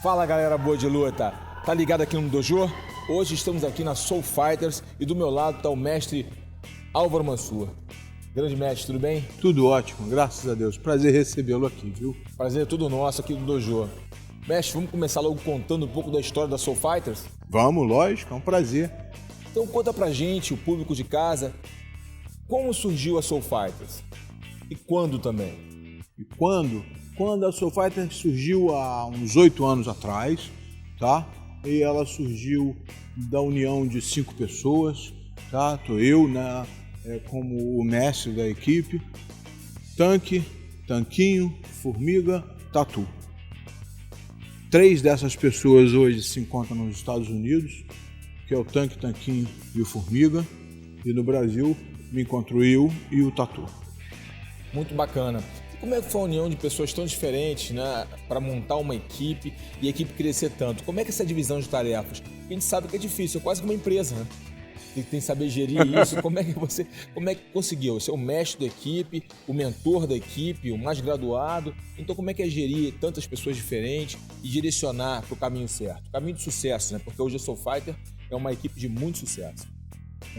Fala galera boa de luta, tá ligado aqui no Dojo? Hoje estamos aqui na Soul Fighters e do meu lado tá o mestre Álvaro Mansur. Grande mestre, tudo bem? Tudo ótimo, graças a Deus. Prazer recebê-lo aqui, viu? Prazer é tudo nosso aqui do Dojo. Mestre, vamos começar logo contando um pouco da história da Soul Fighters? Vamos, lógico, é um prazer. Então conta pra gente, o público de casa, como surgiu a Soul Fighters? E quando também? E quando? Quando a Soul Fighters surgiu há uns 8 anos atrás, tá? E ela surgiu da união de 5 pessoas, tá? Tô eu, né, como o mestre da equipe, Tanque, Tanquinho, Formiga, Tatu. 3 dessas pessoas hoje se encontram nos Estados Unidos, que é o Tanque, Tanquinho e o Formiga, e no Brasil me encontro eu e o Tatu. Muito bacana. Como é que foi a união de pessoas tão diferentes, né, para montar uma equipe e a equipe crescer tanto? Como é que é essa divisão de tarefas? A gente sabe que é difícil, é quase que uma empresa, né? Tem que saber gerir isso. Como é que conseguiu? Você é o mestre da equipe, o mentor da equipe, o mais graduado. Então como é que é gerir tantas pessoas diferentes e direcionar para o caminho certo? O caminho de sucesso, né? Porque hoje a Soul Fighter é uma equipe de muito sucesso.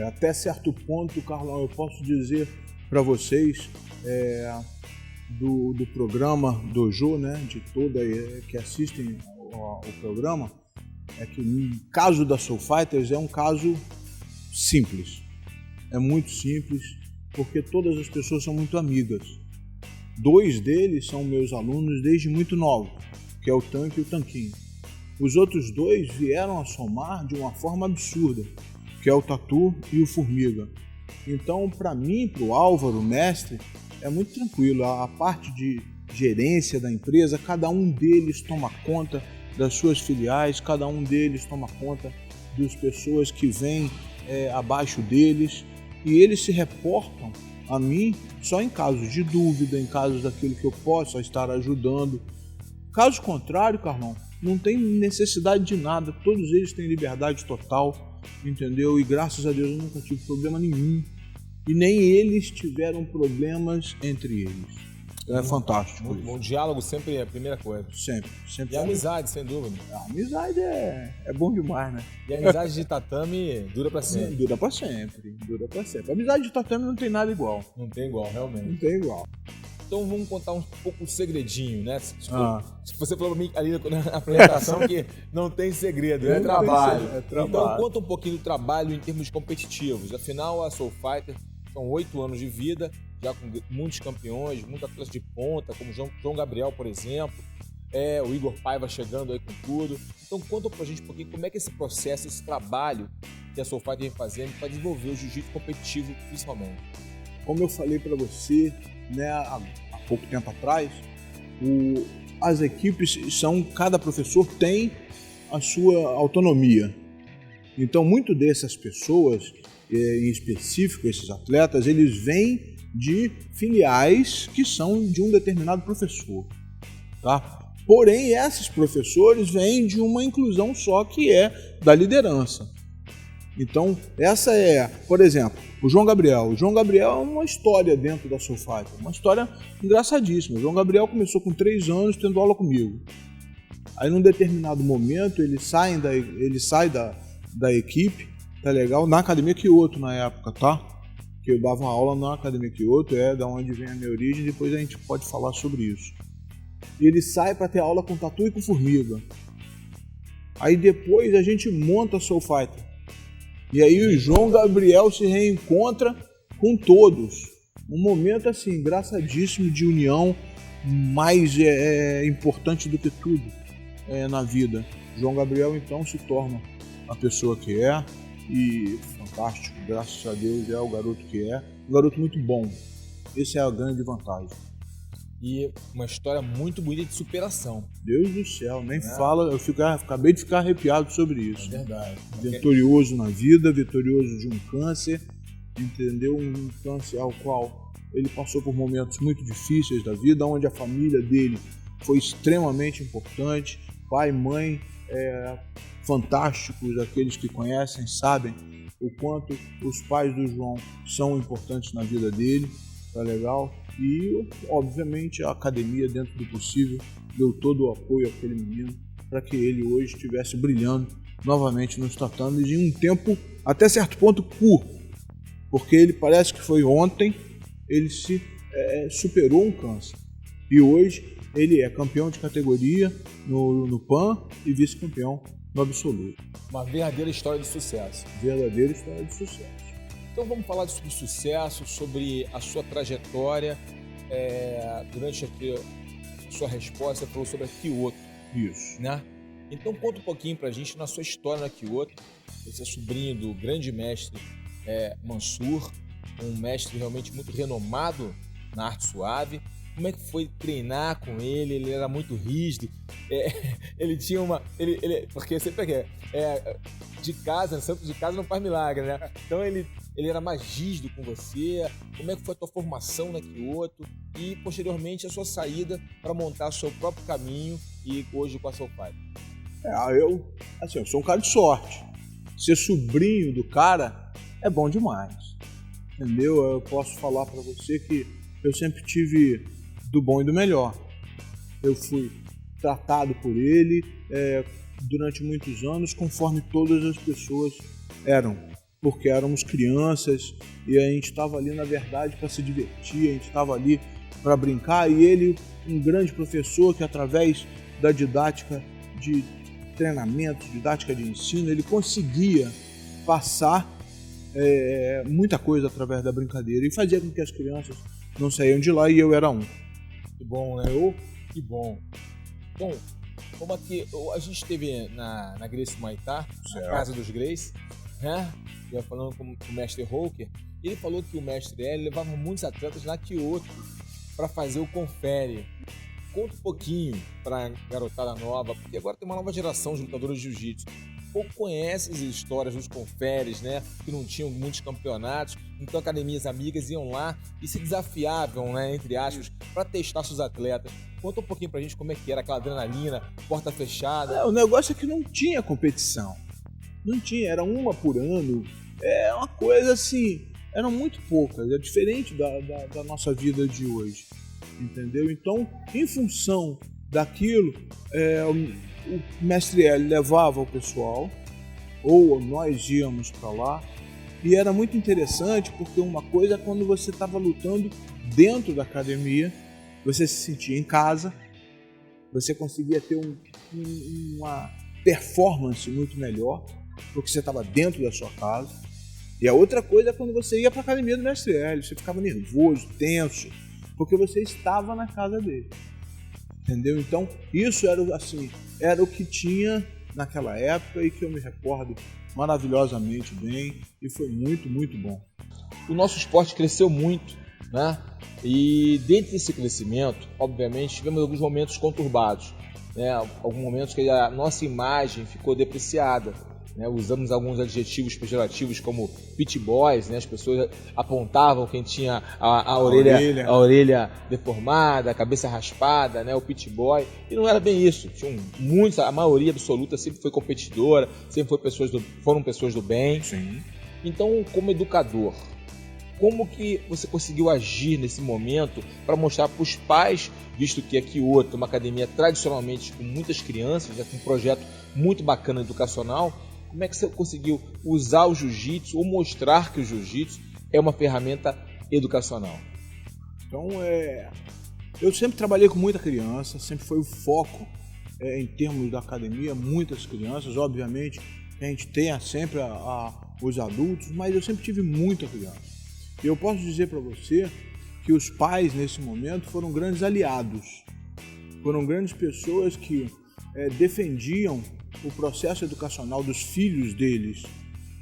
Até certo ponto, Carlão, eu posso dizer para vocês do programa Dojo, né, de toda que assistem ao programa, é que no caso da Soul Fighters é um caso simples. É muito simples, porque todas as pessoas são muito amigas. 2 deles são meus alunos desde muito novos, que é o Tanque e o Tanquinho. Os outros 2 vieram a somar de uma forma absurda, que é o Tatu e o Formiga. Então, para mim, para o Álvaro, o mestre, é muito tranquilo. A parte de gerência da empresa, cada um deles toma conta das suas filiais, cada um deles toma conta das pessoas que vêm abaixo deles, e eles se reportam a mim só em casos de dúvida, em casos daquilo que eu possa estar ajudando. Caso contrário, Carlão, não tem necessidade de nada, todos eles têm liberdade total, entendeu? E graças a Deus eu nunca tive problema nenhum. E nem eles tiveram problemas entre eles. É fantástico. Muito bom. O diálogo sempre é a primeira coisa. Sempre. E a amizade, sem dúvida. A amizade é bom demais, né? E a amizade de tatame dura pra sempre. Dura pra sempre. A amizade de tatame não tem nada igual. Não tem igual, realmente. Não tem igual. Então vamos contar um pouco o segredinho, né? Se você falou pra mim ali na apresentação que não tem segredo, é trabalho. Então conta um pouquinho do trabalho em termos competitivos. Afinal, a Soul Fighter são 8 anos de vida, já com muitos campeões, muitos atletas de ponta, como João Gabriel, por exemplo. O Igor Paiva chegando aí com tudo. Então conta pra gente um pouquinho como é que é esse processo, esse trabalho que a Soul Fighter vem fazendo para desenvolver o jiu-jitsu competitivo, principalmente. Como eu falei para você, né, há pouco tempo atrás, as equipes cada professor tem a sua autonomia. Então, muito dessas pessoas, em específico esses atletas, eles vêm de filiais que são de um determinado professor, tá? Porém, esses professores vêm de uma inclusão só, que é da liderança. Então, essa por exemplo, o João Gabriel. O João Gabriel é uma história dentro da Soul Fighter, uma história engraçadíssima. O João Gabriel começou com 3 anos tendo aula comigo. Aí, num determinado momento, ele sai da equipe, tá legal? Na Academia Kyoto, na época, tá? Que eu dava aula na Academia Kyoto, da onde vem a minha origem, depois a gente pode falar sobre isso. E ele sai para ter aula com Tatu e com Formiga. Aí depois a gente monta a Soul Fighter. E aí o João Gabriel se reencontra com todos. Um momento assim, engraçadíssimo de união, mais importante do que tudo na vida. João Gabriel então se torna a pessoa que é, e fantástico, graças a Deus é o garoto que é. Um garoto muito bom. Essa é a grande vantagem. E uma história muito bonita de superação. Deus do céu, nem fala, acabei de ficar arrepiado sobre isso. É verdade. Vitorioso na vida, vitorioso de um câncer, entendeu? Um câncer ao qual ele passou por momentos muito difíceis da vida, onde a família dele foi extremamente importante, pai, mãe, fantásticos, aqueles que conhecem sabem o quanto os pais do João são importantes na vida dele, tá legal? E, obviamente, a academia, dentro do possível, deu todo o apoio àquele menino, para que ele hoje estivesse brilhando novamente nos tatames em um tempo até certo ponto curto, porque ele parece que foi ontem, ele se superou um câncer e hoje ele é campeão de categoria no PAN e vice-campeão no absoluto. Uma verdadeira história de sucesso. Verdadeira história de sucesso. Então vamos falar sobre sucesso, sobre a sua trajetória. Durante a sua resposta, você falou sobre a Kyoto. Isso. Né? Então conta um pouquinho pra gente na sua história na Kyoto. Você é sobrinho do grande mestre Mansur, um mestre realmente muito renomado na arte suave. Como é que foi treinar com ele? Ele era muito rígido. Ele tinha uma... porque sempre de casa, santo de casa não faz milagre, né? Então ele era mais rígido com você. Como é que foi a tua formação na Kyoto? E, posteriormente, a sua saída para montar o seu próprio caminho e hoje com a SoulFive? Eu sou um cara de sorte. Ser sobrinho do cara é bom demais. Entendeu? Eu posso falar para você que eu sempre tive do bom e do melhor. Eu fui tratado por ele durante muitos anos, conforme todas as pessoas eram, porque éramos crianças e a gente estava ali, na verdade, para se divertir, a gente estava ali para brincar, e ele, um grande professor que, através da didática de treinamento, didática de ensino, ele conseguia passar muita coisa através da brincadeira e fazia com que as crianças não saíam de lá, e eu era um. Que bom, né? Que bom. Bom, como aqui a gente esteve na Gracie Muay Thai, na Casa dos Grace, né? Eu falando com o mestre Holker, ele falou que o mestre Hélio levava muitos atletas na Kyoto para fazer o confere. Conta um pouquinho para a garotada nova, porque agora tem uma nova geração de lutadores de jiu-jitsu. Pouco conhece as histórias dos conferes, né? Que não tinham muitos campeonatos, então academias amigas iam lá e se desafiavam, né, entre aspas, para testar seus atletas. Conta um pouquinho pra gente como é que era aquela adrenalina, porta fechada. O negócio é que não tinha competição. Não tinha, era uma por ano. É uma coisa assim, eram muito poucas. É diferente da nossa vida de hoje, entendeu? Então, em função daquilo, o mestre Hélio levava o pessoal, ou nós íamos para lá, e era muito interessante, porque uma coisa é quando você estava lutando dentro da academia, você se sentia em casa, você conseguia ter uma performance muito melhor, porque você estava dentro da sua casa. E a outra coisa é quando você ia para a academia do mestre Hélio, você ficava nervoso, tenso, porque você estava na casa dele. Entendeu? Então, isso era o que tinha naquela época e que eu me recordo maravilhosamente bem, e foi muito, muito bom. O nosso esporte cresceu muito, né? E dentro desse crescimento, obviamente, tivemos alguns momentos conturbados, né? Alguns momentos que a nossa imagem ficou depreciada, né? Usamos alguns adjetivos pejorativos como pit boys, né? As pessoas apontavam quem tinha a orelha deformada, a cabeça raspada, né? O pit boy, e não era bem isso. Tinham muitos, a maioria absoluta sempre foi competidora, sempre foram pessoas do bem. Sim. Então, como educador, como que você conseguiu agir nesse momento para mostrar para os pais, visto que a Kyoto é uma academia tradicionalmente com muitas crianças, já com um projeto muito bacana educacional, como é que você conseguiu usar o jiu-jitsu ou mostrar que o jiu-jitsu é uma ferramenta educacional? Então, eu sempre trabalhei com muita criança, sempre foi o foco em termos da academia, muitas crianças, obviamente a gente tem sempre os adultos, mas eu sempre tive muita criança. E eu posso dizer para você que os pais nesse momento foram grandes aliados, foram grandes pessoas que defendiam o processo educacional dos filhos deles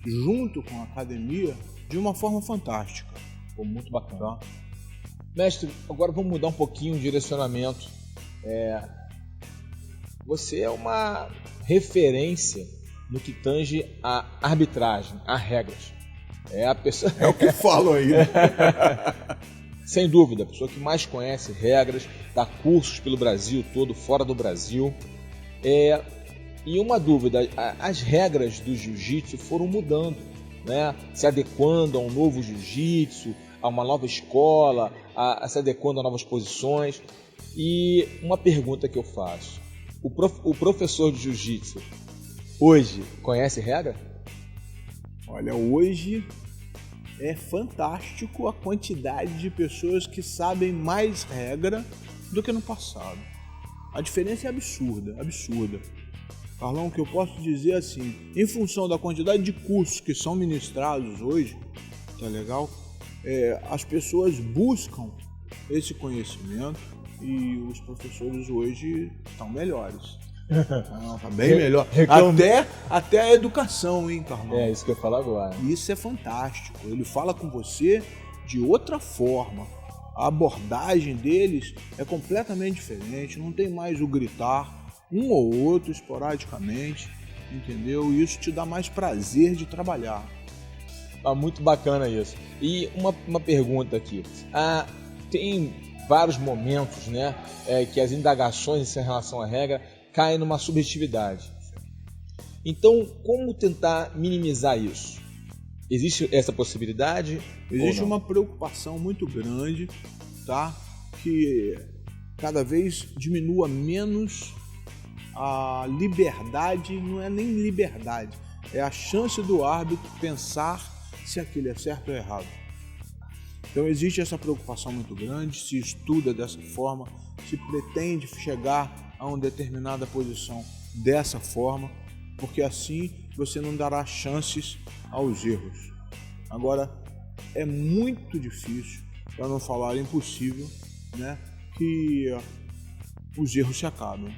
junto com a academia de uma forma fantástica. Ficou muito bacana. Tá? Mestre, agora vamos mudar um pouquinho o direcionamento. Você é uma referência no que tange a arbitragem, a regras. É o que falo aí. Né? Sem dúvida, a pessoa que mais conhece regras, dá cursos pelo Brasil todo, fora do Brasil. E uma dúvida, as regras do jiu-jitsu foram mudando, né? Se adequando a um novo jiu-jitsu, a uma nova escola, se adequando a novas posições. E uma pergunta que eu faço, o professor de jiu-jitsu hoje conhece regra? Olha, hoje é fantástico a quantidade de pessoas que sabem mais regra do que no passado. A diferença é absurda. Carlão, o que eu posso dizer assim, em função da quantidade de cursos que são ministrados hoje, tá legal? As pessoas buscam esse conhecimento e os professores hoje estão melhores. Tá bem melhor. Até a educação, hein, Carlão? É isso que eu falo agora. Isso é fantástico. Ele fala com você de outra forma. A abordagem deles é completamente diferente. Não tem mais o gritar, um ou outro esporadicamente, entendeu? E isso te dá mais prazer de trabalhar. Tá muito bacana isso. E uma pergunta aqui. Tem vários momentos, né, que as indagações em relação à regra caem numa subjetividade. Então, como tentar minimizar isso? Existe essa possibilidade? Existe uma preocupação muito grande, tá? Que cada vez diminua menos a liberdade, não é nem liberdade, é a chance do árbitro pensar se aquilo é certo ou errado. Então existe essa preocupação muito grande, se estuda dessa forma, se pretende chegar a uma determinada posição dessa forma, porque assim você não dará chances aos erros. Agora, é muito difícil, para não falar impossível, né, que os erros se acabem.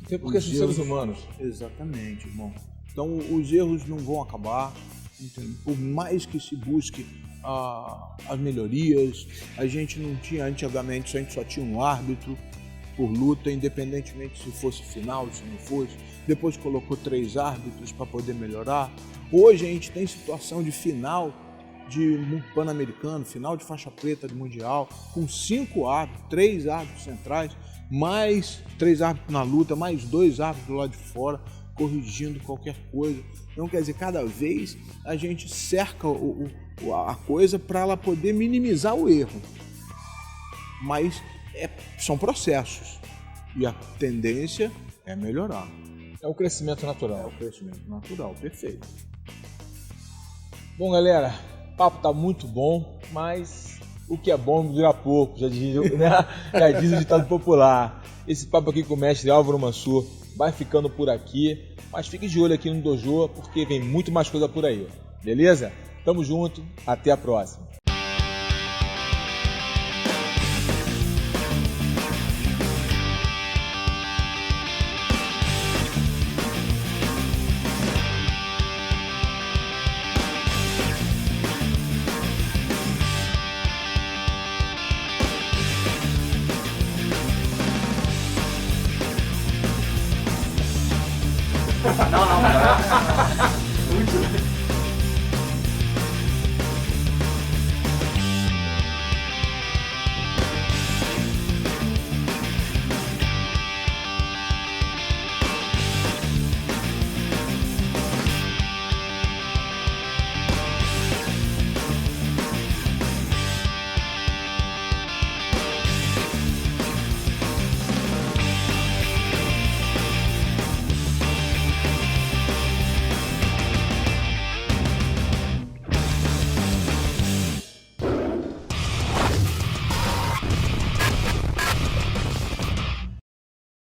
Até porque são seres humanos. Exatamente, irmão. Então os erros não vão acabar, entende? Por mais que se busque as melhorias, a gente não tinha, antigamente a gente só tinha um árbitro por luta, independentemente se fosse final, se não fosse. Depois colocou 3 árbitros para poder melhorar. Hoje a gente tem situação de final de Pan-Americano, final de faixa preta de Mundial, com 5 árbitros, 3 árbitros centrais, mais 3 árbitros na luta, mais 2 árbitros do lado de fora, corrigindo qualquer coisa. Então, quer dizer, cada vez a gente cerca a coisa para ela poder minimizar o erro. Mas são processos e a tendência é melhorar. É o crescimento natural. É o crescimento natural, perfeito. Bom, galera, o papo tá muito bom, mas o que é bom dura pouco, já diz o ditado popular. Esse papo aqui com o mestre Álvaro Mansur vai ficando por aqui, mas fique de olho aqui no Dojo, porque vem muito mais coisa por aí, beleza? Tamo junto, até a próxima.